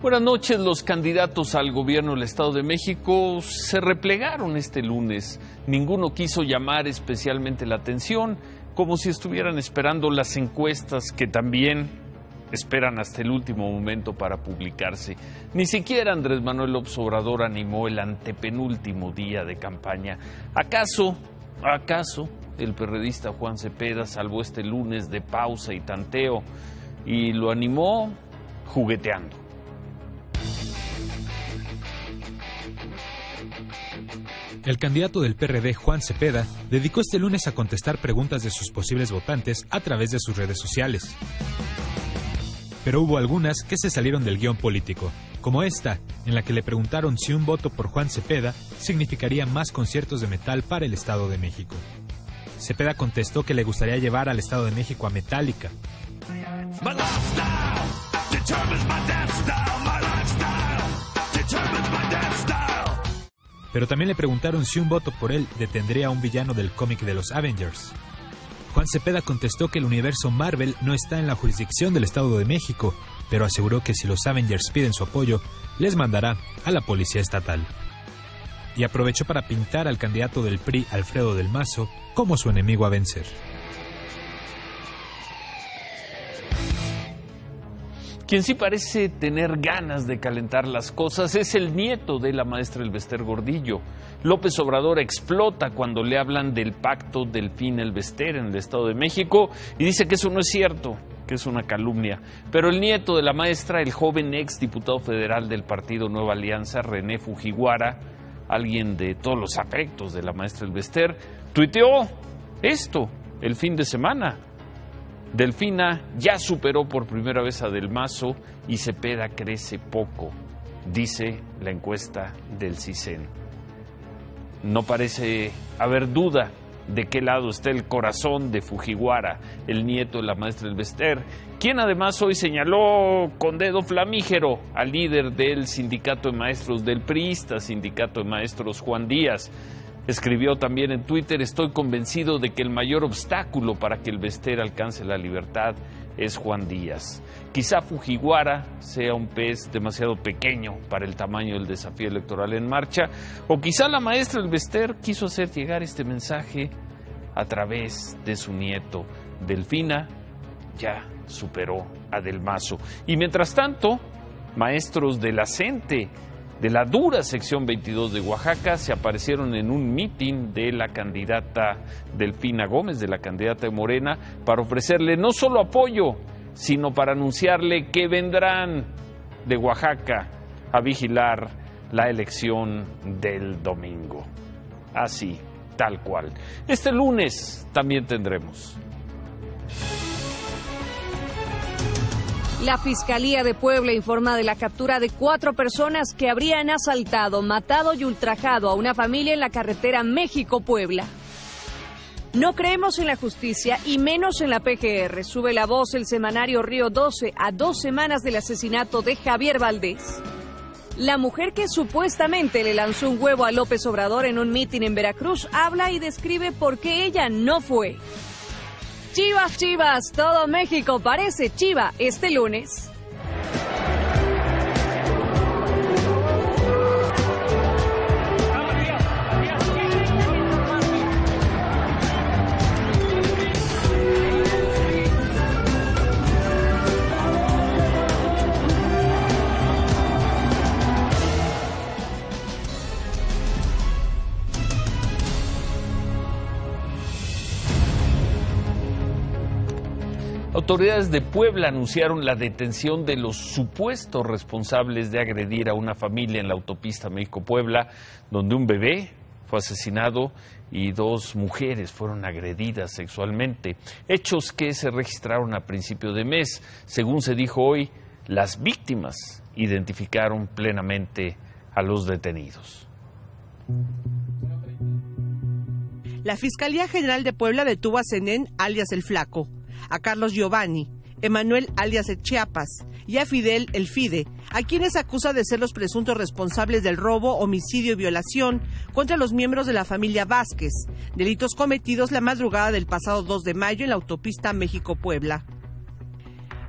Buenas noches. Los candidatos al gobierno del Estado de México se replegaron este lunes. Ninguno quiso llamar especialmente la atención, como si estuvieran esperando las encuestas que también esperan hasta el último momento para publicarse. Ni siquiera Andrés Manuel López Obrador animó el antepenúltimo día de campaña. ¿Acaso el perredista Juan Cepeda salvó este lunes de pausa y tanteo y lo animó jugueteando? El candidato del PRD, Juan Cepeda, dedicó este lunes a contestar preguntas de sus posibles votantes a través de sus redes sociales. Pero hubo algunas que se salieron del guión político, como esta, en la que le preguntaron si un voto por Juan Cepeda significaría más conciertos de metal para el Estado de México. Cepeda contestó que le gustaría llevar al Estado de México a Metallica. Pero también le preguntaron si un voto por él detendría a un villano del cómic de los Avengers. Juan Cepeda contestó que el universo Marvel no está en la jurisdicción del Estado de México, pero aseguró que si los Avengers piden su apoyo, les mandará a la policía estatal. Y aprovechó para pintar al candidato del PRI, Alfredo del Mazo, como su enemigo a vencer. Quien sí parece tener ganas de calentar las cosas es el nieto de la maestra Elvester Gordillo. López Obrador explota cuando le hablan del pacto Delfín-Elvester en el Estado de México y dice que eso no es cierto, que es una calumnia. Pero el nieto de la maestra, el joven ex diputado federal del partido Nueva Alianza, René Fujiwara, alguien de todos los afectos de la maestra Elvester, tuiteó esto el fin de semana. Delfina ya superó por primera vez a Del Mazo y Cepeda crece poco, dice la encuesta del CISEN. No parece haber duda de qué lado está el corazón de Fujiwara, el nieto de la maestra Elvester, quien además hoy señaló con dedo flamígero al líder del sindicato de maestros del priista, sindicato de maestros Juan Díaz. Escribió también en Twitter: estoy convencido de que el mayor obstáculo para que Elvester alcance la libertad es Juan Díaz. Quizá Fujiwara sea un pez demasiado pequeño para el tamaño del desafío electoral en marcha, o quizá la maestra Elvester quiso hacer llegar este mensaje a través de su nieto. Delfina ya superó a Del Mazo. Y mientras tanto, maestros de la CENTE, de la dura sección 22 de Oaxaca, se aparecieron en un mitin de la candidata Delfina Gómez, de la candidata de Morena, para ofrecerle no solo apoyo, sino para anunciarle que vendrán de Oaxaca a vigilar la elección del domingo. Así, tal cual. Este lunes también tendremos. La Fiscalía de Puebla informa de la captura de 4 personas que habrían asaltado, matado y ultrajado a una familia en la carretera México-Puebla. No creemos en la justicia y menos en la PGR. Sube la voz el semanario Río 12 a 2 semanas del asesinato de Javier Valdés. La mujer que supuestamente le lanzó un huevo a López Obrador en un mitin en Veracruz habla y describe por qué ella no fue. Chivas, Chivas, todo México parece Chiva este lunes. Autoridades de Puebla anunciaron la detención de los supuestos responsables de agredir a una familia en la autopista México-Puebla, donde un bebé fue asesinado y 2 mujeres fueron agredidas sexualmente. Hechos que se registraron a principio de mes. Según se dijo hoy, las víctimas identificaron plenamente a los detenidos. La Fiscalía General de Puebla detuvo a Zenén, alias El Flaco, a Carlos Giovanni, Emanuel alias El Chiapas y a Fidel El Fide, a quienes acusa de ser los presuntos responsables del robo, homicidio y violación contra los miembros de la familia Vázquez, delitos cometidos la madrugada del pasado 2 de mayo en la autopista México-Puebla.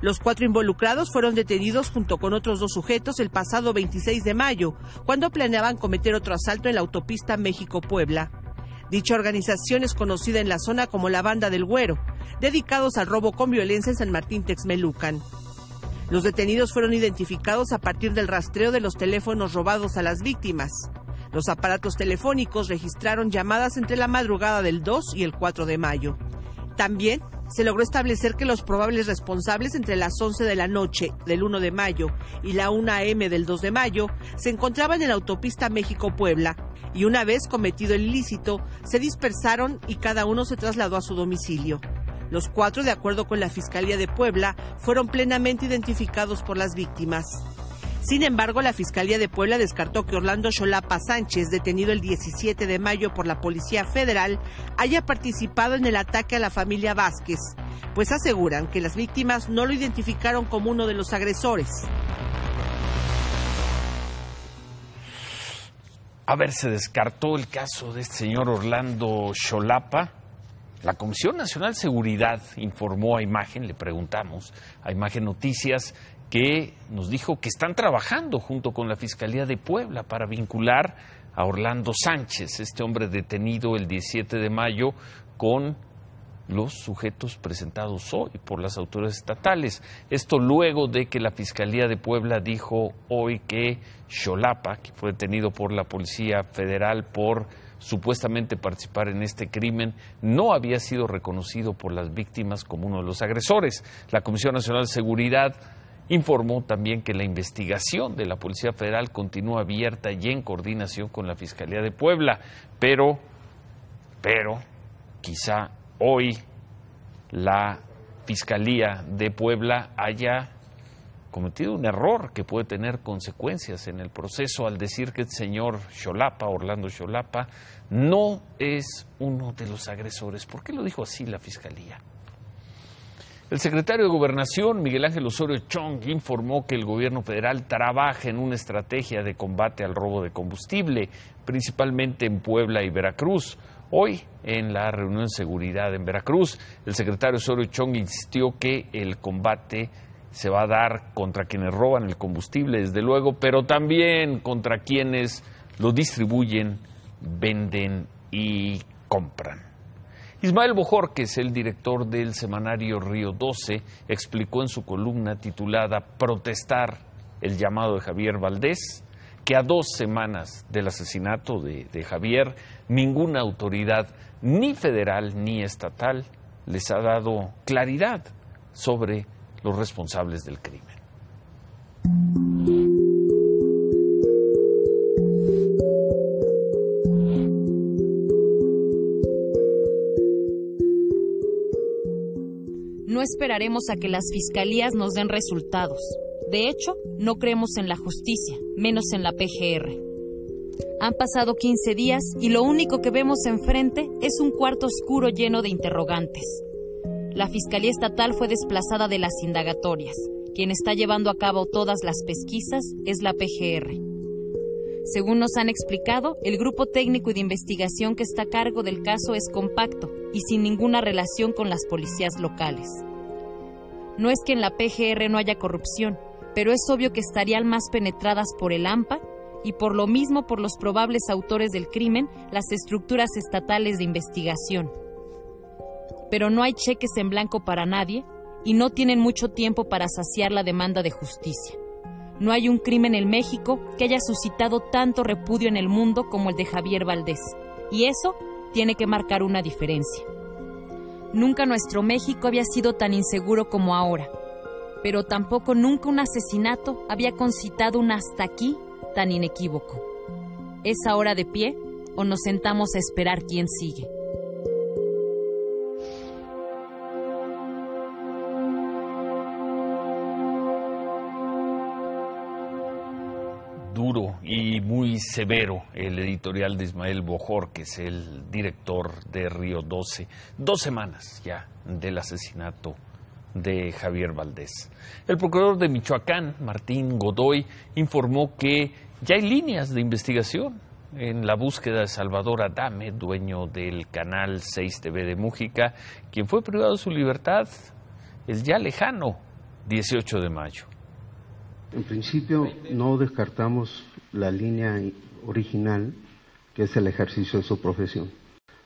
Los 4 involucrados fueron detenidos junto con otros 2 sujetos el pasado 26 de mayo, cuando planeaban cometer otro asalto en la autopista México-Puebla. Dicha organización es conocida en la zona como la Banda del Güero, dedicados al robo con violencia en San Martín Texmelucan. Los detenidos fueron identificados a partir del rastreo de los teléfonos robados a las víctimas. Los aparatos telefónicos registraron llamadas entre la madrugada del 2 y el 4 de mayo. También se logró establecer que los probables responsables entre las 11 de la noche del 1 de mayo y la 1 a.m. del 2 de mayo se encontraban en la autopista México-Puebla y una vez cometido el ilícito se dispersaron y cada uno se trasladó a su domicilio. Los 4, de acuerdo con la Fiscalía de Puebla, fueron plenamente identificados por las víctimas. Sin embargo, la Fiscalía de Puebla descartó que Orlando Xolapa Sánchez, detenido el 17 de mayo por la Policía Federal, haya participado en el ataque a la familia Vázquez, pues aseguran que las víctimas no lo identificaron como uno de los agresores. A ver, se descartó el caso de este señor Orlando Xolapa. La Comisión Nacional de Seguridad informó a Imagen, le preguntamos a Imagen Noticias, que nos dijo que están trabajando junto con la Fiscalía de Puebla para vincular a Orlando Sánchez, este hombre detenido el 17 de mayo, con los sujetos presentados hoy por las autoridades estatales. Esto luego de que la Fiscalía de Puebla dijo hoy que Xolapa, que fue detenido por la Policía Federal por supuestamente participar en este crimen, no había sido reconocido por las víctimas como uno de los agresores. La Comisión Nacional de Seguridad informó también que la investigación de la Policía Federal continúa abierta y en coordinación con la Fiscalía de Puebla, pero quizá hoy la Fiscalía de Puebla haya cometido un error que puede tener consecuencias en el proceso al decir que el señor Xolapa, Orlando Xolapa, no es uno de los agresores. ¿Por qué lo dijo así la Fiscalía? El secretario de Gobernación, Miguel Ángel Osorio Chong, informó que el gobierno federal trabaja en una estrategia de combate al robo de combustible, principalmente en Puebla y Veracruz. Hoy, en la reunión de seguridad en Veracruz, el secretario Osorio Chong insistió que el combate se va a dar contra quienes roban el combustible, desde luego, pero también contra quienes lo distribuyen, venden y compran. Ismael Bojorquez, el director del semanario Río 12, explicó en su columna titulada Protestar el llamado de Javier Valdés, que a 2 semanas del asesinato de Javier, ninguna autoridad, ni federal ni estatal, les ha dado claridad sobre los responsables del crimen. No esperaremos a que las fiscalías nos den resultados. De hecho, no creemos en la justicia, menos en la PGR. Han pasado 15 días y lo único que vemos enfrente es un cuarto oscuro lleno de interrogantes. La Fiscalía Estatal fue desplazada de las indagatorias. Quien está llevando a cabo todas las pesquisas es la PGR. Según nos han explicado, el grupo técnico y de investigación que está a cargo del caso es compacto y sin ninguna relación con las policías locales. No es que en la PGR no haya corrupción, pero es obvio que estarían más penetradas por el AMPA y por lo mismo por los probables autores del crimen, las estructuras estatales de investigación. Pero no hay cheques en blanco para nadie y no tienen mucho tiempo para saciar la demanda de justicia. No hay un crimen en México que haya suscitado tanto repudio en el mundo como el de Javier Valdés, y eso tiene que marcar una diferencia. Nunca nuestro México había sido tan inseguro como ahora, pero tampoco nunca un asesinato había concitado un hasta aquí tan inequívoco. ¿Es ahora de pie o nos sentamos a esperar quién sigue? Duro y muy severo el editorial de Ismael Bojorquez, el director de Río 12. 2 semanas ya del asesinato de Javier Valdés. El procurador de Michoacán, Martín Godoy, informó que ya hay líneas de investigación en la búsqueda de Salvador Adame, dueño del canal 6 TV de Mújica, quien fue privado de su libertad el ya lejano 18 de mayo. En principio no descartamos la línea original, que es el ejercicio de su profesión.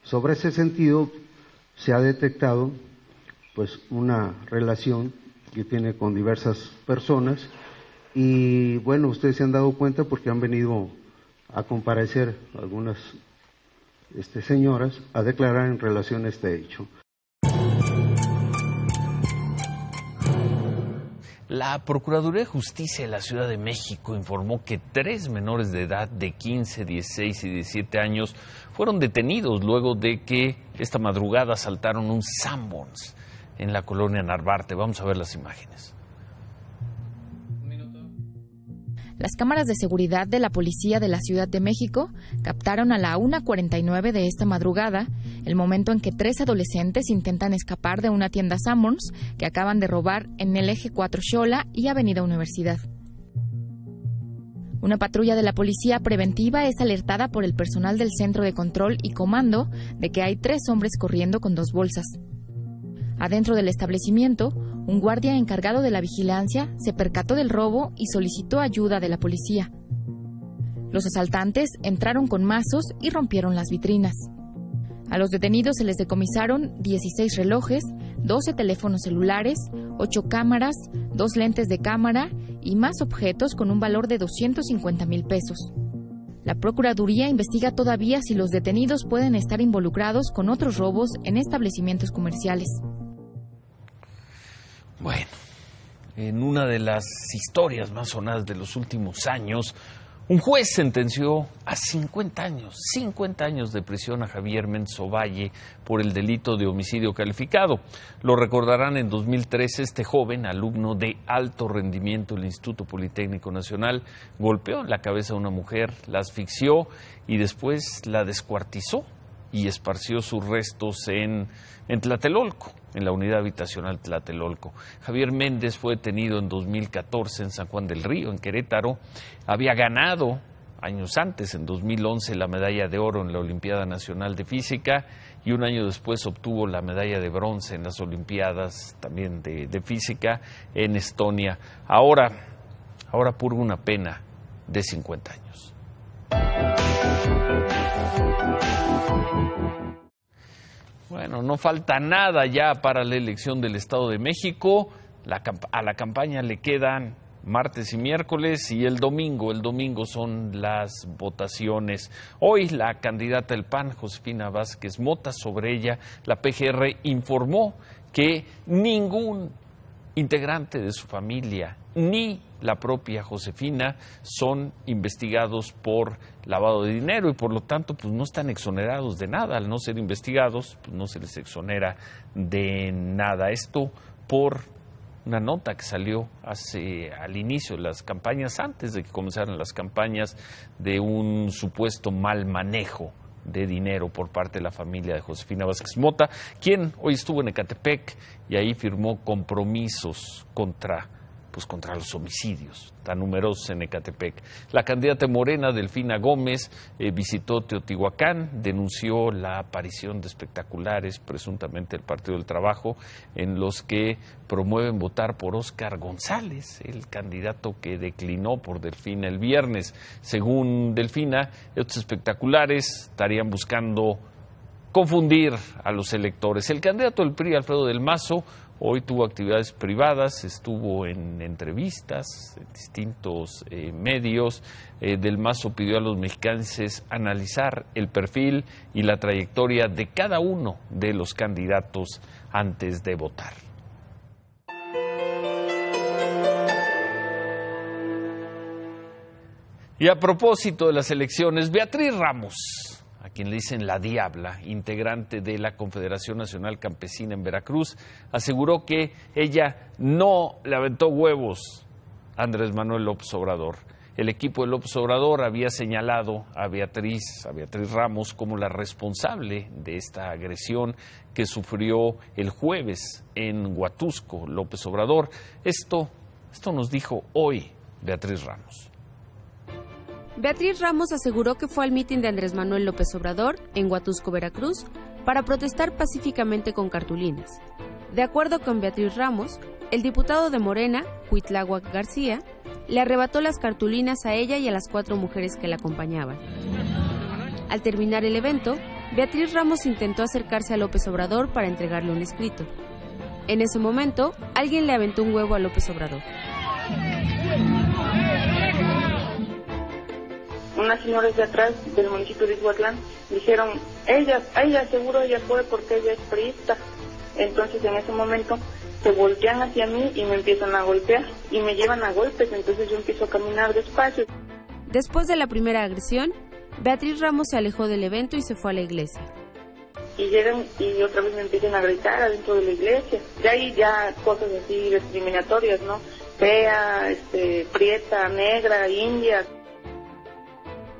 Sobre ese sentido se ha detectado pues una relación que tiene con diversas personas y bueno, ustedes se han dado cuenta porque han venido a comparecer algunas señoras a declarar en relación a este hecho. La Procuraduría de Justicia de la Ciudad de México informó que 3 menores de edad de 15, 16 y 17 años fueron detenidos luego de que esta madrugada asaltaron un Sanborns en la colonia Narvarte. Vamos a ver las imágenes. Las cámaras de seguridad de la Policía de la Ciudad de México captaron a la 1:49 de esta madrugada el momento en que 3 adolescentes intentan escapar de una tienda Sanborns que acaban de robar en el eje 4 Xola y Avenida Universidad. Una patrulla de la Policía Preventiva es alertada por el personal del Centro de Control y Comando de que hay 3 hombres corriendo con 2 bolsas. Adentro del establecimiento, un guardia encargado de la vigilancia se percató del robo y solicitó ayuda de la policía. Los asaltantes entraron con mazos y rompieron las vitrinas. A los detenidos se les decomisaron 16 relojes, 12 teléfonos celulares, 8 cámaras, 2 lentes de cámara y más objetos con un valor de 250,000 pesos. La Procuraduría investiga todavía si los detenidos pueden estar involucrados con otros robos en establecimientos comerciales. Bueno, en una de las historias más sonadas de los últimos años, un juez sentenció a 50 años de prisión a Javier Méndez Ovalle por el delito de homicidio calificado. Lo recordarán, en 2013 este joven, alumno de alto rendimiento del Instituto Politécnico Nacional, golpeó en la cabeza a una mujer, la asfixió y después la descuartizó y esparció sus restos en Tlatelolco, en la unidad habitacional Tlatelolco. Javier Méndez fue detenido en 2014 en San Juan del Río, en Querétaro. Había ganado años antes, en 2011, la medalla de oro en la Olimpiada Nacional de Física y un año después obtuvo la medalla de bronce en las Olimpiadas también de Física en Estonia. Ahora purga una pena de 50 años. Bueno, no falta nada ya para la elección del Estado de México. A la campaña le quedan martes y miércoles y el domingo son las votaciones. Hoy la candidata del PAN, Josefina Vázquez Mota, sobre ella la PGR informó que ningún integrante de su familia ni la propia Josefina son investigados por lavado de dinero y por lo tanto pues no están exonerados de nada. Al no ser investigados, pues no se les exonera de nada. Esto por una nota que salió al inicio de las campañas, antes de que comenzaran las campañas, de un supuesto mal manejo de dinero por parte de la familia de Josefina Vázquez Mota, quien hoy estuvo en Ecatepec y ahí firmó compromisos contra los homicidios tan numerosos en Ecatepec. La candidata morena, Delfina Gómez, visitó Teotihuacán, denunció la aparición de espectaculares, presuntamente del Partido del Trabajo, en los que promueven votar por Óscar González, el candidato que declinó por Delfina el viernes. Según Delfina, estos espectaculares estarían buscando confundir a los electores. El candidato del PRI, Alfredo del Mazo, hoy tuvo actividades privadas, estuvo en entrevistas en distintos medios. Del Mazo pidió a los mexicanos analizar el perfil y la trayectoria de cada uno de los candidatos antes de votar. Y a propósito de las elecciones, Beatriz Ramos, a quien le dicen la Diabla, integrante de la Confederación Nacional Campesina en Veracruz, aseguró que ella no le aventó huevos a Andrés Manuel López Obrador. El equipo de López Obrador había señalado a Beatriz Ramos como la responsable de esta agresión que sufrió el jueves en Huatusco López Obrador. Esto nos dijo hoy Beatriz Ramos. Beatriz Ramos aseguró que fue al mitin de Andrés Manuel López Obrador en Huatusco, Veracruz, para protestar pacíficamente con cartulinas. De acuerdo con Beatriz Ramos, el diputado de Morena, Cuitláhuac García, le arrebató las cartulinas a ella y a las 4 mujeres que la acompañaban. Al terminar el evento, Beatriz Ramos intentó acercarse a López Obrador para entregarle un escrito. En ese momento, alguien le aventó un huevo a López Obrador. Unas señoras de atrás del municipio de Ixhuatlán dijeron, ella seguro ella fue porque ella es priista. Entonces en ese momento se voltean hacia mí y me empiezan a golpear y me llevan a golpes, entonces yo empiezo a caminar despacio. Después de la primera agresión, Beatriz Ramos se alejó del evento y se fue a la iglesia. Y llegan y otra vez me empiezan a gritar adentro de la iglesia. De ahí ya cosas así discriminatorias, ¿no? Fea, prieta, negra, india.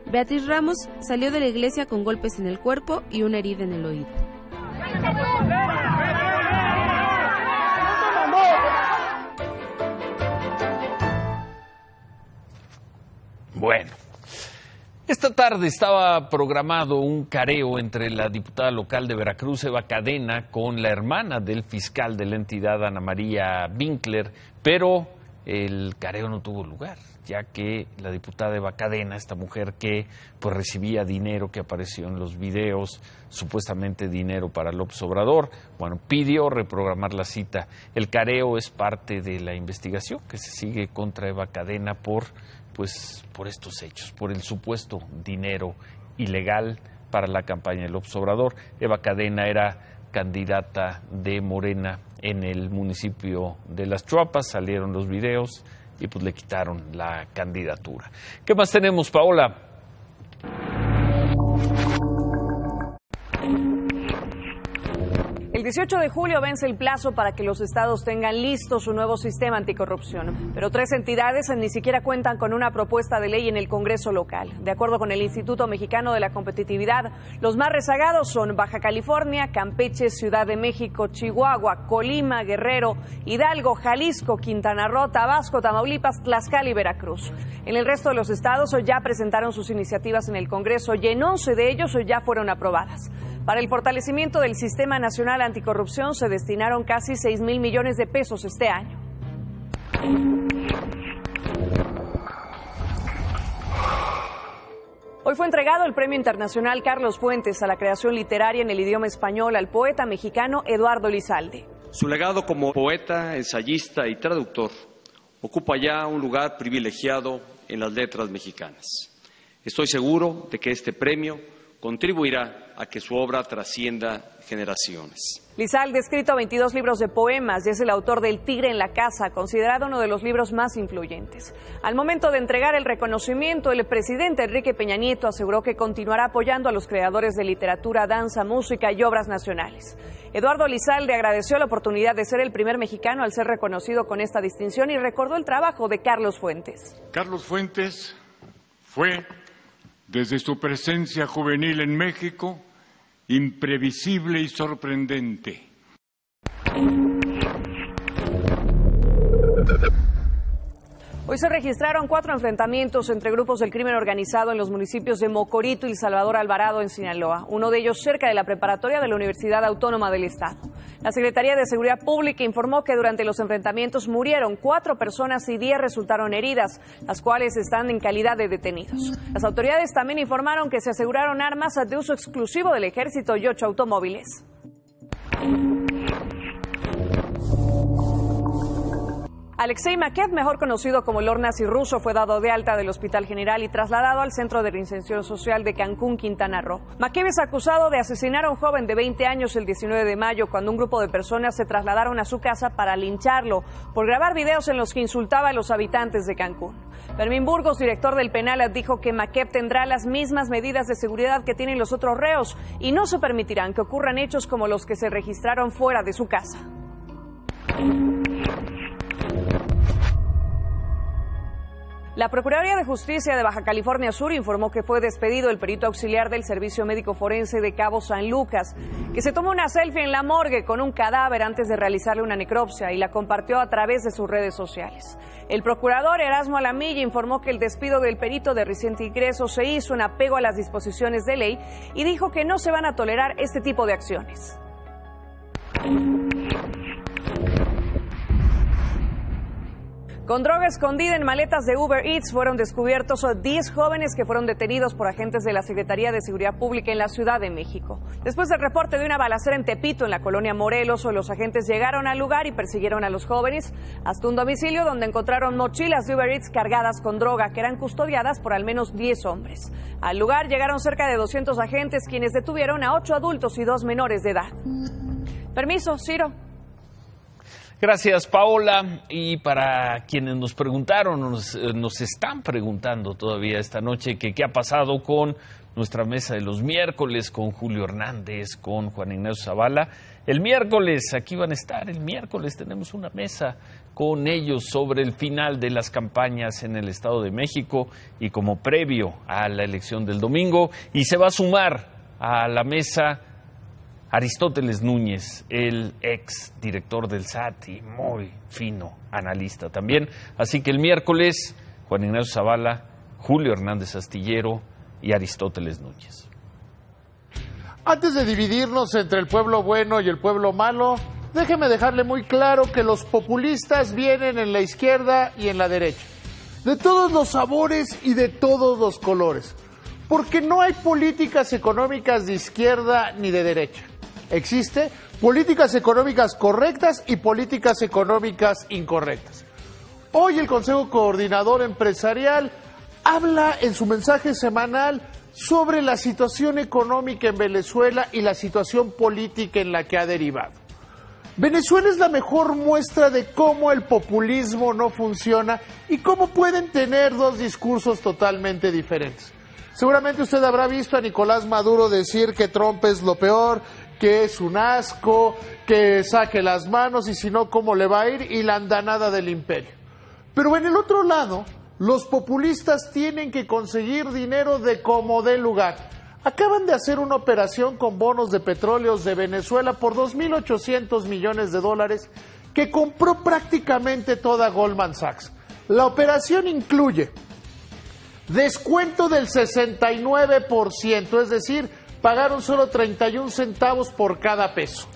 Beatriz Ramos salió de la iglesia con golpes en el cuerpo y una herida en el oído. Bueno, esta tarde estaba programado un careo entre la diputada local de Veracruz, Eva Cadena, con la hermana del fiscal de la entidad, Ana María Winkler, pero el careo no tuvo lugar, ya que la diputada Eva Cadena, esta mujer que pues recibía dinero que apareció en los videos, supuestamente dinero para López Obrador, bueno, pidió reprogramar la cita. El careo es parte de la investigación que se sigue contra Eva Cadena por estos hechos, por el supuesto dinero ilegal para la campaña de López Obrador. Eva Cadena era candidata de Morena en el municipio de Las Chuapas, salieron los videos y pues le quitaron la candidatura. ¿Qué más tenemos, Paola? El 18 de julio vence el plazo para que los estados tengan listo su nuevo sistema anticorrupción, pero 3 entidades ni siquiera cuentan con una propuesta de ley en el Congreso local. De acuerdo con el Instituto Mexicano de la Competitividad, los más rezagados son Baja California, Campeche, Ciudad de México, Chihuahua, Colima, Guerrero, Hidalgo, Jalisco, Quintana Roo, Tabasco, Tamaulipas, Tlaxcala y Veracruz. En el resto de los estados ya presentaron sus iniciativas en el Congreso y en 11 de ellos ya fueron aprobadas. Para el fortalecimiento del Sistema Nacional Anticorrupción se destinaron casi 6,000 millones de pesos este año. Hoy fue entregado el Premio Internacional Carlos Fuentes a la creación literaria en el idioma español al poeta mexicano Eduardo Lizalde. Su legado como poeta, ensayista y traductor ocupa ya un lugar privilegiado en las letras mexicanas. Estoy seguro de que este premio contribuirá a que su obra trascienda generaciones. Lizalde ha escrito 22 libros de poemas y es el autor del Tigre en la Casa, considerado uno de los libros más influyentes. Al momento de entregar el reconocimiento, el presidente Enrique Peña Nieto aseguró que continuará apoyando a los creadores de literatura, danza, música y obras nacionales. Eduardo Lizalde agradeció la oportunidad de ser el primer mexicano al ser reconocido con esta distinción y recordó el trabajo de Carlos Fuentes. Carlos Fuentes fue, desde su presencia juvenil en México, imprevisible y sorprendente. Hoy se registraron 4 enfrentamientos entre grupos del crimen organizado en los municipios de Mocorito y Salvador Alvarado en Sinaloa, uno de ellos cerca de la preparatoria de la Universidad Autónoma del Estado. La Secretaría de Seguridad Pública informó que durante los enfrentamientos murieron 4 personas y 10 resultaron heridas, las cuales están en calidad de detenidos. Las autoridades también informaron que se aseguraron armas de uso exclusivo del Ejército y 8 automóviles. Alexei Makev, mejor conocido como Lord Nazi ruso, fue dado de alta del Hospital General y trasladado al Centro de Reinserción Social de Cancún, Quintana Roo. Makev es acusado de asesinar a un joven de 20 años el 19 de mayo cuando un grupo de personas se trasladaron a su casa para lincharlo por grabar videos en los que insultaba a los habitantes de Cancún. Fermín Burgos, director del penal, dijo que Makev tendrá las mismas medidas de seguridad que tienen los otros reos y no se permitirán que ocurran hechos como los que se registraron fuera de su casa. La Procuraduría de Justicia de Baja California Sur informó que fue despedido el perito auxiliar del Servicio Médico Forense de Cabo San Lucas, que se tomó una selfie en la morgue con un cadáver antes de realizarle una necropsia y la compartió a través de sus redes sociales. El procurador Erasmo Alamilla informó que el despido del perito de reciente ingreso se hizo en apego a las disposiciones de ley y dijo que no se van a tolerar este tipo de acciones. Con droga escondida en maletas de Uber Eats fueron descubiertos 10 jóvenes que fueron detenidos por agentes de la Secretaría de Seguridad Pública en la Ciudad de México. Después del reporte de una balacera en Tepito, en la colonia Morelos, los agentes llegaron al lugar y persiguieron a los jóvenes hasta un domicilio donde encontraron mochilas de Uber Eats cargadas con droga que eran custodiadas por al menos 10 hombres. Al lugar llegaron cerca de 200 agentes, quienes detuvieron a 8 adultos y 2 menores de edad. Permiso, Ciro. Gracias, Paola. Y para quienes nos preguntaron, nos están preguntando todavía esta noche que qué ha pasado con nuestra mesa de los miércoles, con Julio Hernández, con Juan Ignacio Zavala. El miércoles, aquí van a estar, el miércoles tenemos una mesa con ellos sobre el final de las campañas en el Estado de México y como previo a la elección del domingo. Y se va a sumar a la mesa Aristóteles Núñez, el ex director del SAT y muy fino analista también. Así que el miércoles, Juan Ignacio Zavala, Julio Hernández Astillero y Aristóteles Núñez. Antes de dividirnos entre el pueblo bueno y el pueblo malo, déjeme dejarle muy claro que los populistas vienen en la izquierda y en la derecha, de todos los sabores y de todos los colores, porque no hay políticas económicas de izquierda ni de derecha. Existe políticas económicas correctas y políticas económicas incorrectas. Hoy el Consejo Coordinador Empresarial habla en su mensaje semanal sobre la situación económica en Venezuela y la situación política en la que ha derivado. Venezuela es la mejor muestra de cómo el populismo no funciona y cómo pueden tener dos discursos totalmente diferentes. Seguramente usted habrá visto a Nicolás Maduro decir que Trump es lo peor, que es un asco, que saque las manos y si no, ¿cómo le va a ir? Y la andanada del imperio. Pero en el otro lado, los populistas tienen que conseguir dinero de como dé lugar. Acaban de hacer una operación con bonos de petróleos de Venezuela por $2.800 millones que compró prácticamente toda Goldman Sachs. La operación incluye descuento del 69%, es decir, pagaron solo 31 centavos por cada peso.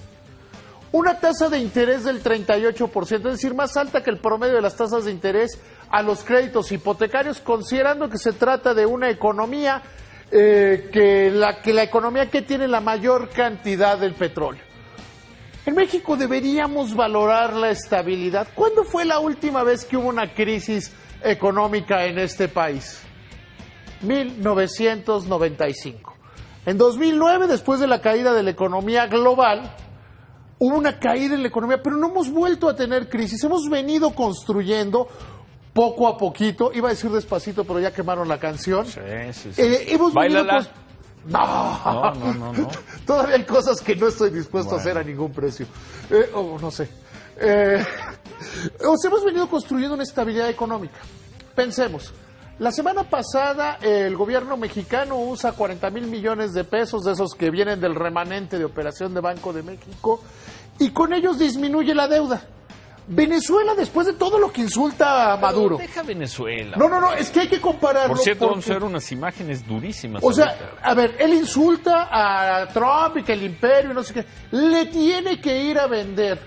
Una tasa de interés del 38%, es decir, más alta que el promedio de las tasas de interés a los créditos hipotecarios, considerando que se trata de una economía la economía que tiene la mayor cantidad del petróleo. En México deberíamos valorar la estabilidad. ¿Cuándo fue la última vez que hubo una crisis económica en este país? 1995. En 2009, después de la caída de la economía global, hubo una caída en la economía, pero no hemos vuelto a tener crisis. Hemos venido construyendo poco a poquito, iba a decir despacito, pero ya quemaron la canción. Sí. ¡Báilala! No. Todavía hay cosas que no estoy dispuesto a hacer a ningún precio. No sé. Hemos venido construyendo una estabilidad económica. Pensemos. La semana pasada el gobierno mexicano usa 40,000 millones de pesos, de esos que vienen del remanente de operación de Banco de México, y con ellos disminuye la deuda. Venezuela, después de todo lo que insulta a Maduro. Deja Venezuela. No, es que hay que compararlo. Por cierto, vamos a ver unas imágenes durísimas. O sea, a ver, él insulta a Trump y que el imperio y no sé qué. Le tiene que ir a vender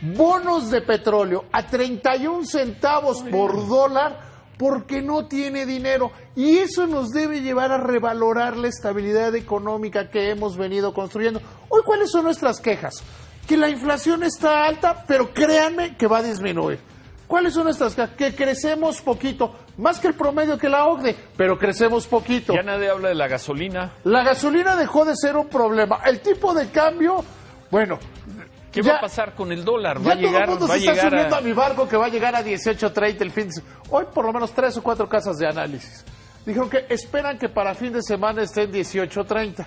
bonos de petróleo a 31 centavos por dólar porque no tiene dinero. Y eso nos debe llevar a revalorar la estabilidad económica que hemos venido construyendo. Hoy, ¿cuáles son nuestras quejas? Que la inflación está alta, pero créanme que va a disminuir. ¿Cuáles son nuestras quejas? Que crecemos poquito, más que el promedio que la OCDE, pero crecemos poquito. Ya nadie habla de la gasolina. La gasolina dejó de ser un problema. El tipo de cambio, bueno... ¿Qué va a pasar con el dólar? Ya todo el mundo se está subiendo a mi barco que va a llegar a 18.30 el fin de semana. Hoy por lo menos 3 o 4 casas de análisis dijeron que esperan que para fin de semana esté en 18.30.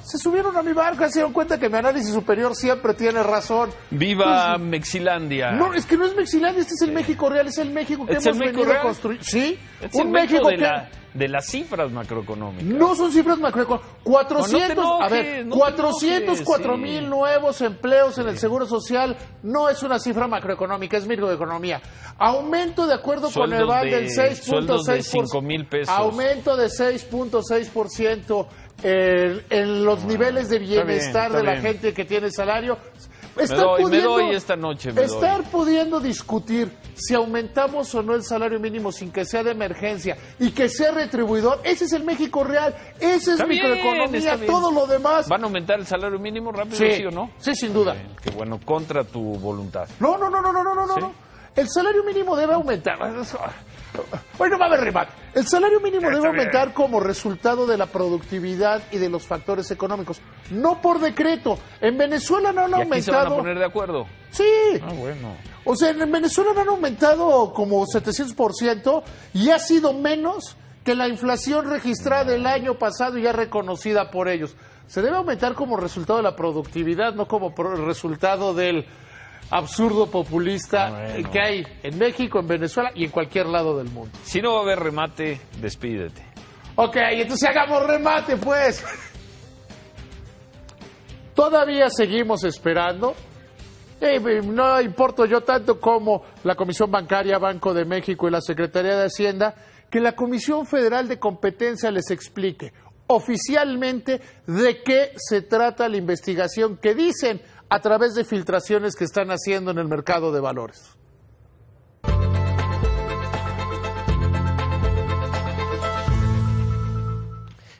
Se subieron a mi barco, se dieron cuenta que mi análisis superior siempre tiene razón. ¡Viva Mexilandia! No, es que no es Mexilandia, este es el México real, es el México que hemos venido a construir. Sí, es un México de las cifras macroeconómicas. No son cifras macroeconómicas. 404,000 nuevos empleos en el Seguro Social no es una cifra macroeconómica, es microeconomía. Aumento de acuerdo con el BAN del 6.6%. Aumento de 6.6% en los niveles de bienestar de la gente que tiene salario. Me doy esta noche. Pudiendo discutir si aumentamos o no el salario mínimo sin que sea de emergencia y que sea retribuidor, ese es el México real, esa es microeconomía, todo lo demás. ¿Van a aumentar el salario mínimo rápido, sí o no? Sí, sin duda. Qué bueno, contra tu voluntad. No. ¿Sí? El salario mínimo debe aumentar. Hoy no va a haber remate. El salario mínimo debe aumentar como resultado de la productividad y de los factores económicos, no por decreto. En Venezuela no han aumentado. ¿Aquí se van a poner de acuerdo? Sí. Bueno. O sea, en Venezuela no han aumentado como 700% y ha sido menos que la inflación registrada el año pasado y ya reconocida por ellos. Se debe aumentar como resultado de la productividad, no como resultado del absurdo populista que hay en México, en Venezuela y en cualquier lado del mundo. Si no va a haber remate, despídete. Ok, entonces hagamos remate, pues. Todavía seguimos esperando. No importo yo tanto como la Comisión Bancaria, Banco de México y la Secretaría de Hacienda, que la Comisión Federal de Competencia les explique oficialmente de qué se trata la investigación que dicen a través de filtraciones que están haciendo en el mercado de valores.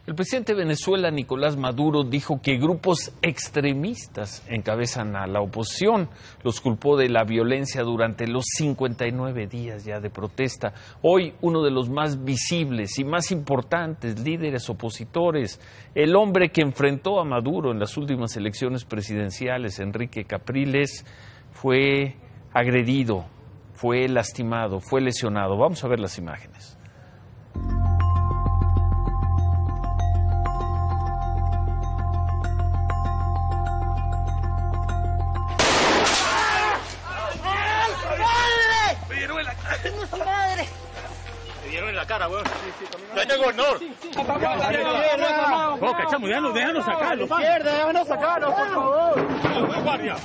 El presidente de Venezuela, Nicolás Maduro, dijo que grupos extremistas encabezan a la oposición. Los culpó de la violencia durante los 59 días ya de protesta. Hoy, uno de los más visibles y más importantes líderes opositores, el hombre que enfrentó a Maduro en las últimas elecciones presidenciales, Enrique Capriles, fue agredido, fue lastimado, fue lesionado. Vamos a ver las imágenes. Cara, weón. Ya llegó el Nor. Oh, cachamo, déjanos sacarlo. Izquierda, déjanos sacarlo, por favor. Guardia.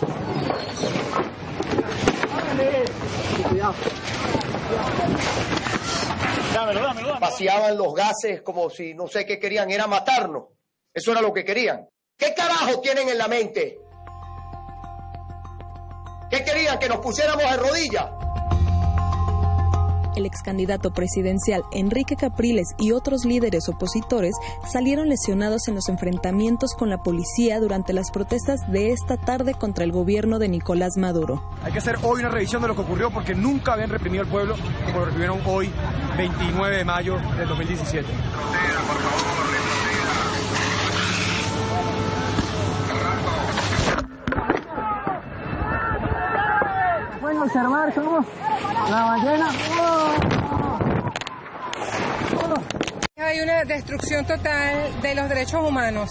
Dámelo. Vaciaban los gases como si no sé qué querían, era matarnos. Eso era lo que querían. ¿Qué carajo tienen en la mente? ¿Qué querían? ¿Que nos pusiéramos de rodillas? El ex candidato presidencial Enrique Capriles y otros líderes opositores salieron lesionados en los enfrentamientos con la policía durante las protestas de esta tarde contra el gobierno de Nicolás Maduro. Hay que hacer hoy una revisión de lo que ocurrió porque nunca habían reprimido al pueblo como lo reprimieron hoy, 29 de mayo del 2017. Pueden observar cómo la ballena. Hay una destrucción total de los derechos humanos.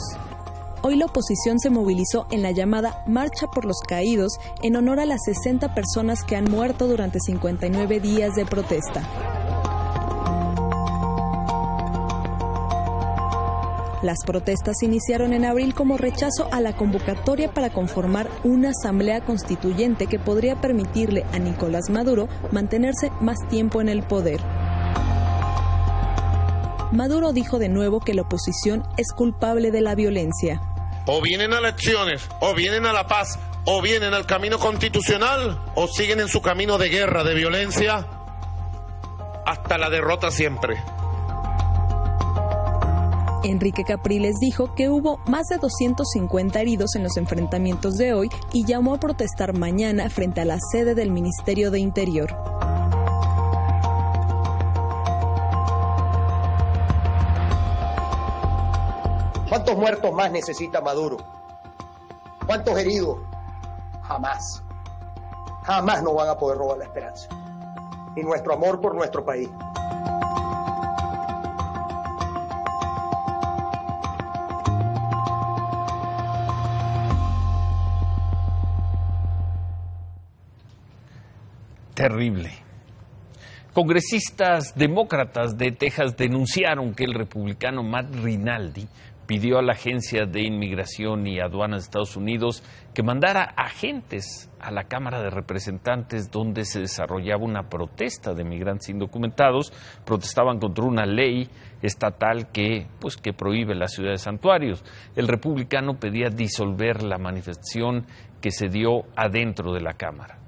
Hoy la oposición se movilizó en la llamada Marcha por los Caídos en honor a las 60 personas que han muerto durante 59 días de protesta. Las protestas iniciaron en abril como rechazo a la convocatoria para conformar una asamblea constituyente que podría permitirle a Nicolás Maduro mantenerse más tiempo en el poder. Maduro dijo de nuevo que la oposición es culpable de la violencia. O vienen a elecciones, o vienen a la paz, o vienen al camino constitucional, o siguen en su camino de guerra, de violencia, hasta la derrota siempre. Enrique Capriles dijo que hubo más de 250 heridos en los enfrentamientos de hoy y llamó a protestar mañana frente a la sede del Ministerio de Interior. ¿Cuántos muertos más necesita Maduro? ¿Cuántos heridos? Jamás. Jamás nos van a poder robar la esperanza. Y nuestro amor por nuestro país. Terrible. Congresistas demócratas de Texas denunciaron que el republicano Matt Rinaldi pidió a la Agencia de Inmigración y Aduanas de Estados Unidos que mandara agentes a la Cámara de Representantes, donde se desarrollaba una protesta de migrantes indocumentados. Protestaban contra una ley estatal que prohíbe la ciudad de santuarios. El republicano pedía disolver la manifestación que se dio adentro de la Cámara.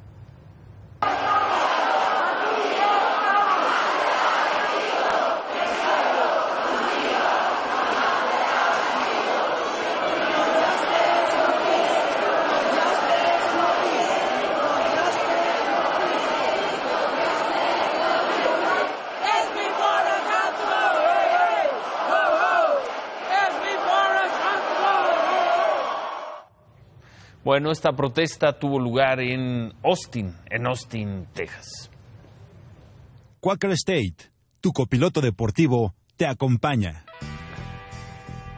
Bueno, esta protesta tuvo lugar en Austin, Texas. Quaker State, tu copiloto deportivo, te acompaña.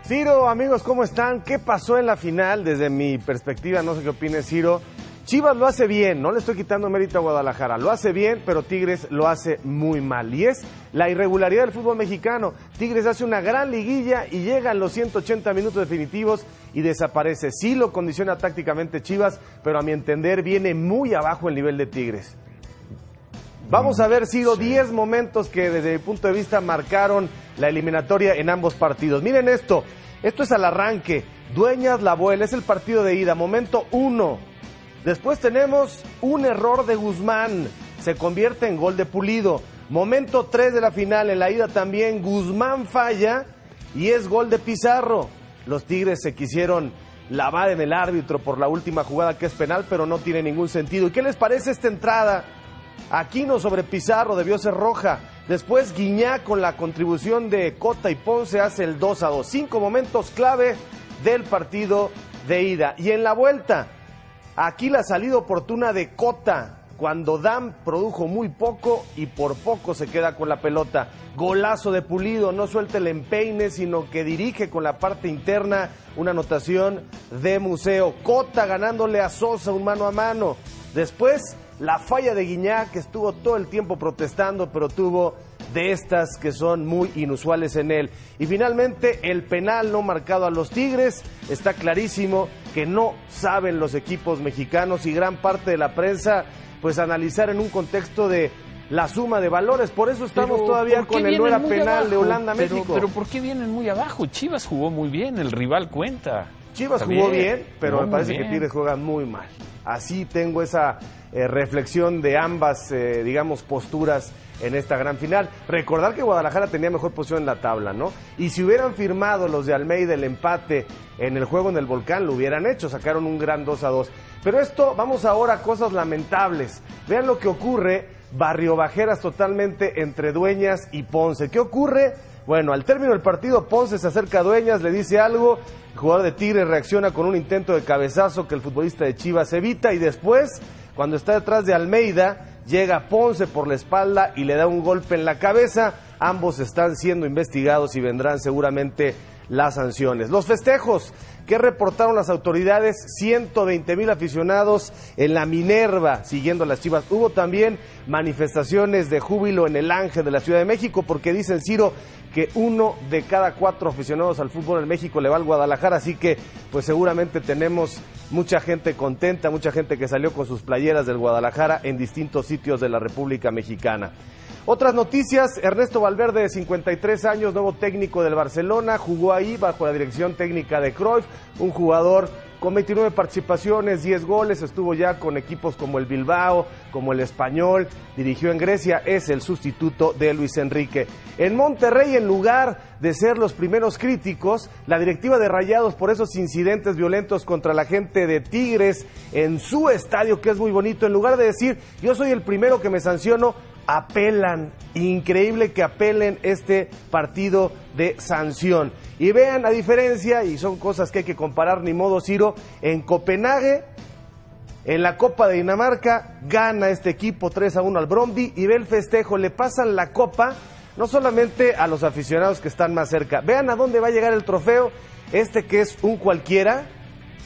Ciro, amigos, ¿cómo están? ¿Qué pasó en la final? Desde mi perspectiva, no sé qué opine Ciro. Chivas lo hace bien, no le estoy quitando mérito a Guadalajara, lo hace bien, pero Tigres lo hace muy mal. Y es la irregularidad del fútbol mexicano. Tigres hace una gran liguilla y llegan los 180 minutos definitivos y desaparece. Sí lo condiciona tácticamente Chivas, pero a mi entender viene muy abajo el nivel de Tigres. Vamos a ver, Ciro, 10 momentos que desde mi punto de vista marcaron la eliminatoria en ambos partidos. Miren esto es al arranque. Dueñas la vuela, es el partido de ida, momento 1. Después tenemos un error de Guzmán, se convierte en gol de Pulido. Momento 3 de la final, en la ida también Guzmán falla y es gol de Pizarro. Los Tigres se quisieron lavar en el árbitro por la última jugada que es penal, pero no tiene ningún sentido. ¿Y qué les parece esta entrada? Aquino sobre Pizarro, debió ser roja. Después Guiñac con la contribución de Cota y Ponce hace el 2-2. 5 momentos clave del partido de ida. Y en la vuelta, aquí la salida oportuna de Cota, cuando Dam produjo muy poco y por poco se queda con la pelota. Golazo de Pulido, no suelta el empeine, sino que dirige con la parte interna una anotación de Museo. Cota ganándole a Sosa un mano a mano. Después, la falla de Guiñac, que estuvo todo el tiempo protestando, pero tuvo de estas que son muy inusuales en él. Y finalmente, el penal no marcado a los Tigres. Está clarísimo que no saben los equipos mexicanos y gran parte de la prensa, pues analizar en un contexto de la suma de valores. Por eso estamos todavía con el no era penal abajo, de Holanda-México. Pero ¿por qué vienen muy abajo? Chivas jugó muy bien, el rival cuenta. Chivas jugó bien, pero me parece que Tigres juega muy mal. Así tengo esa reflexión de ambas, posturas en esta gran final. Recordar que Guadalajara tenía mejor posición en la tabla, ¿no? Y si hubieran firmado los de Almeida el empate en el juego en el Volcán, lo hubieran hecho, sacaron un gran 2-2. Pero esto, vamos ahora a cosas lamentables. Vean lo que ocurre, barriobajeras totalmente entre Dueñas y Ponce. ¿Qué ocurre? Bueno, al término del partido, Ponce se acerca a Dueñas, le dice algo, el jugador de Tigres reacciona con un intento de cabezazo que el futbolista de Chivas evita, y después, cuando está detrás de Almeida, llega Ponce por la espalda y le da un golpe en la cabeza. Ambos están siendo investigados y vendrán seguramente las sanciones. Los festejos que reportaron las autoridades, 120,000 aficionados en la Minerva siguiendo a las Chivas. Hubo también manifestaciones de júbilo en el Ángel de la Ciudad de México, porque dicen, Ciro, que 1 de cada 4 aficionados al fútbol en México le va al Guadalajara, así que pues seguramente tenemos mucha gente contenta, mucha gente que salió con sus playeras del Guadalajara en distintos sitios de la República Mexicana. Otras noticias, Ernesto Valverde, de 53 años, nuevo técnico del Barcelona, jugó ahí bajo la dirección técnica de Cruyff, un jugador con 29 participaciones, 10 goles, estuvo ya con equipos como el Bilbao, como el Español, dirigió en Grecia, es el sustituto de Luis Enrique. En Monterrey, en lugar de ser los primeros críticos, la directiva de Rayados por esos incidentes violentos contra la gente de Tigres en su estadio, que es muy bonito, en lugar de decir, yo soy el primero que me sanciono, apelan, increíble que apelen este partido de sanción. Y vean la diferencia, y son cosas que hay que comparar, ni modo, Ciro, en Copenhague, en la Copa de Dinamarca, gana este equipo 3-1 al Brøndby, y ve el festejo, le pasan la copa, no solamente a los aficionados que están más cerca, vean a dónde va a llegar el trofeo, este que es un cualquiera,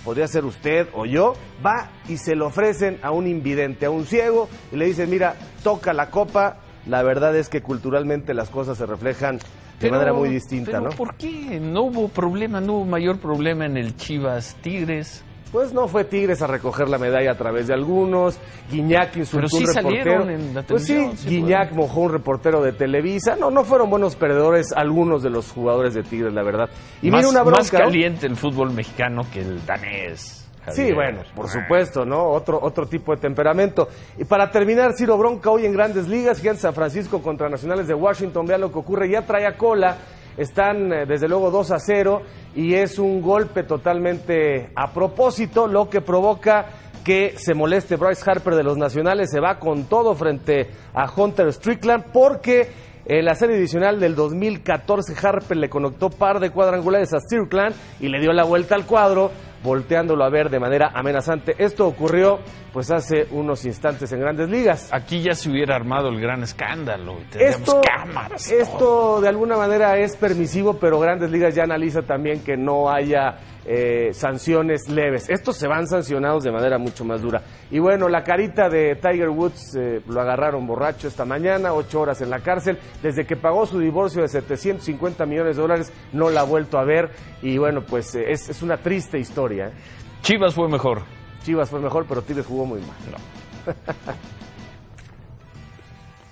podría ser usted o yo, va y se lo ofrecen a un invidente, a un ciego, y le dicen, mira, toca la copa. La verdad es que culturalmente las cosas se reflejan de manera muy distinta, pero ¿no? ¿Por qué? No hubo mayor problema en el Chivas Tigres. Pues no fue Tigres a recoger la medalla a través de algunos. Guiñac insultó un reportero. En la pues sí, Guiñac mojó un reportero de Televisa. No fueron buenos perdedores algunos de los jugadores de Tigres, la verdad. Y más, mira una bronca, más caliente el fútbol mexicano que el danés. Javier. Sí, bueno, por supuesto, ¿no? Otro tipo de temperamento. Y para terminar, Ciro, bronca hoy en Grandes Ligas, Gigantes San Francisco contra Nacionales de Washington. Vean lo que ocurre, ya trae a cola. Están desde luego 2-0 y es un golpe totalmente a propósito, lo que provoca que se moleste Bryce Harper de los Nacionales. Se va con todo frente a Hunter Strickland porque en la serie adicional del 2014 Harper le conectó par de cuadrangulares a Strickland y le dio la vuelta al cuadro, volteándolo a ver de manera amenazante. Esto ocurrió pues hace unos instantes en Grandes Ligas. Aquí ya se hubiera armado el gran escándalo y tendríamos cámaras. Esto de alguna manera es permisivo, pero Grandes Ligas ya analiza también que no haya sanciones leves. Estos se van sancionados de manera mucho más dura. Y bueno, la carita de Tiger Woods, lo agarraron borracho esta mañana, 8 horas en la cárcel. Desde que pagó su divorcio de $750 millones, no la ha vuelto a ver. Y bueno, pues es una triste historia. Chivas fue mejor. Chivas fue mejor, pero Tigres jugó muy mal. No.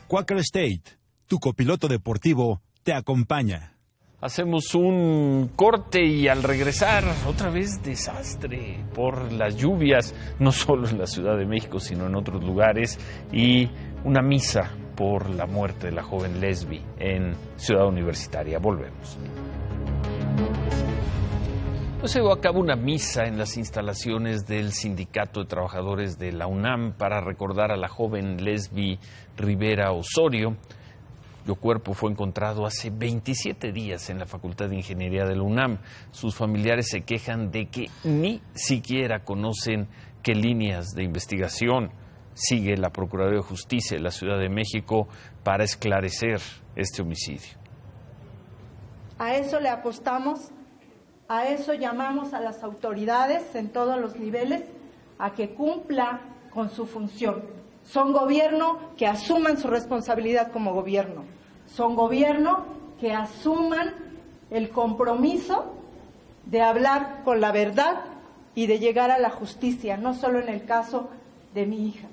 Quaker State, tu copiloto deportivo, te acompaña. Hacemos un corte y al regresar, otra vez desastre por las lluvias, no solo en la Ciudad de México, sino en otros lugares, y una misa por la muerte de la joven Lesbi en Ciudad Universitaria. Volvemos. Pues se llevó a cabo una misa en las instalaciones del Sindicato de Trabajadores de la UNAM para recordar a la joven Lesbi Rivera Osorio, cuyo cuerpo fue encontrado hace 27 días en la Facultad de Ingeniería de la UNAM. Sus familiares se quejan de que ni siquiera conocen qué líneas de investigación sigue la Procuraduría de Justicia de la Ciudad de México para esclarecer este homicidio. A eso le apostamos. A eso llamamos a las autoridades en todos los niveles a que cumpla con su función. Son gobierno que asuman su responsabilidad como gobierno. Son gobierno que asuman el compromiso de hablar con la verdad y de llegar a la justicia, no solo en el caso de mi hija,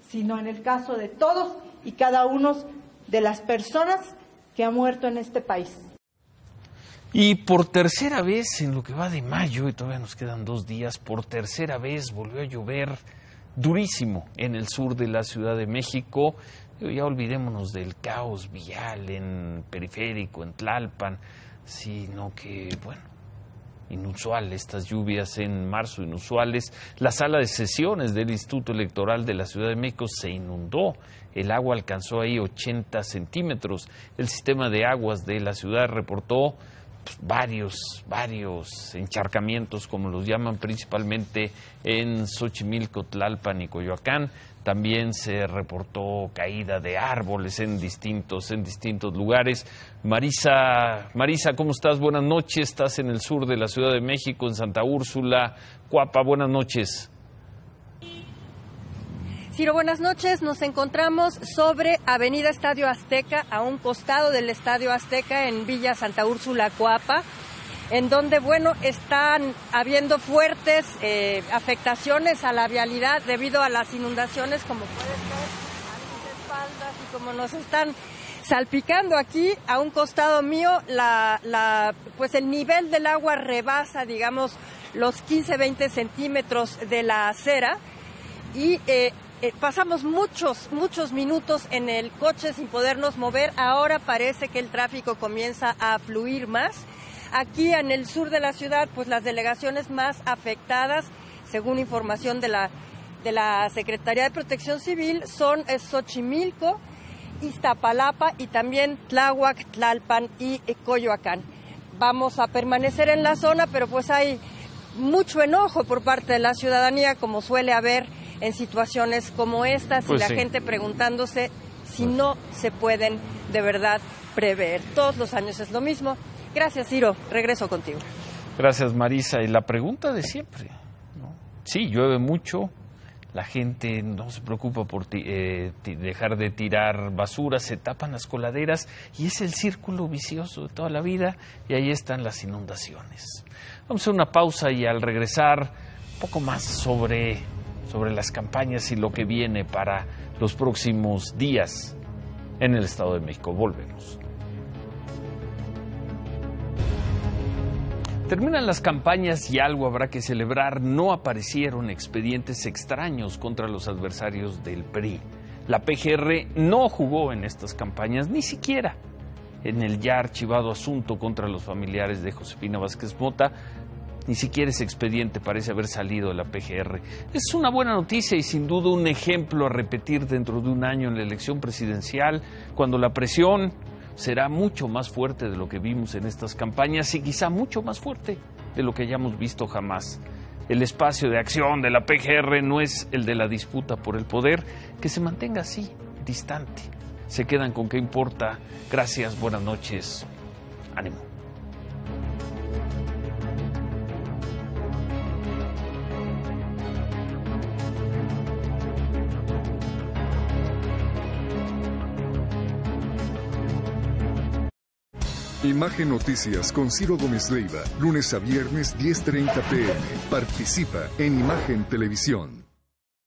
sino en el caso de todos y cada uno de las personas que han muerto en este país. Y por tercera vez en lo que va de mayo, y todavía nos quedan 2 días, por tercera vez volvió a llover durísimo en el sur de la Ciudad de México. Ya olvidémonos del caos vial en Periférico, en Tlalpan, sino que, bueno, inusual estas lluvias en marzo, inusuales. La sala de sesiones del Instituto Electoral de la Ciudad de México se inundó. El agua alcanzó ahí 80 centímetros. El sistema de aguas de la ciudad reportó varios encharcamientos, como los llaman, principalmente en Xochimilco, Tlalpan y Coyoacán. También se reportó caída de árboles en distintos lugares. Marisa, ¿cómo estás? Buenas noches. Estás en el sur de la Ciudad de México, en Santa Úrsula, Cuapa. Buenas noches. Ciro, buenas noches. Nos encontramos sobre Avenida Estadio Azteca, a un costado del Estadio Azteca en Villa Santa Úrsula, Coapa, en donde, bueno, están habiendo fuertes afectaciones a la vialidad debido a las inundaciones, como puede ser a mis espaldas y como nos están salpicando aquí a un costado mío. Pues el nivel del agua rebasa, digamos, los 15-20 centímetros de la acera y pasamos muchos minutos en el coche sin podernos mover. Ahora parece que el tráfico comienza a fluir más. Aquí en el sur de la ciudad, pues las delegaciones más afectadas, según información de la Secretaría de Protección Civil, son Xochimilco, Iztapalapa y también Tláhuac, Tlalpan y Coyoacán. Vamos a permanecer en la zona, pero pues hay mucho enojo por parte de la ciudadanía, como suele haber en situaciones como estas, pues y la gente preguntándose si no se pueden de verdad prever. Todos los años es lo mismo. Gracias, Ciro. Regreso contigo. Gracias, Marisa. Y la pregunta de siempre, ¿no? Sí, llueve mucho, La gente no se preocupa por dejar de tirar basura, se tapan las coladeras y es el círculo vicioso de toda la vida y ahí están las inundaciones. Vamos a hacer una pausa y al regresar un poco más sobre las campañas y lo que viene para los próximos días en el Estado de México. Volvemos. Terminan las campañas y algo habrá que celebrar. No aparecieron expedientes extraños contra los adversarios del PRI. La PGR no jugó en estas campañas, ni siquiera en el ya archivado asunto contra los familiares de Josefina Vázquez Mota. Ni siquiera ese expediente parece haber salido de la PGR. Es una buena noticia y sin duda un ejemplo a repetir dentro de un año en la elección presidencial, cuando la presión será mucho más fuerte de lo que vimos en estas campañas y quizá mucho más fuerte de lo que hayamos visto jamás. El espacio de acción de la PGR no es el de la disputa por el poder, que se mantenga así, distante. Se quedan con qué importa. Gracias, buenas noches. Ánimo. Imagen Noticias con Ciro Gómez Leiva, lunes a viernes 10:30 p.m. Participa en Imagen Televisión.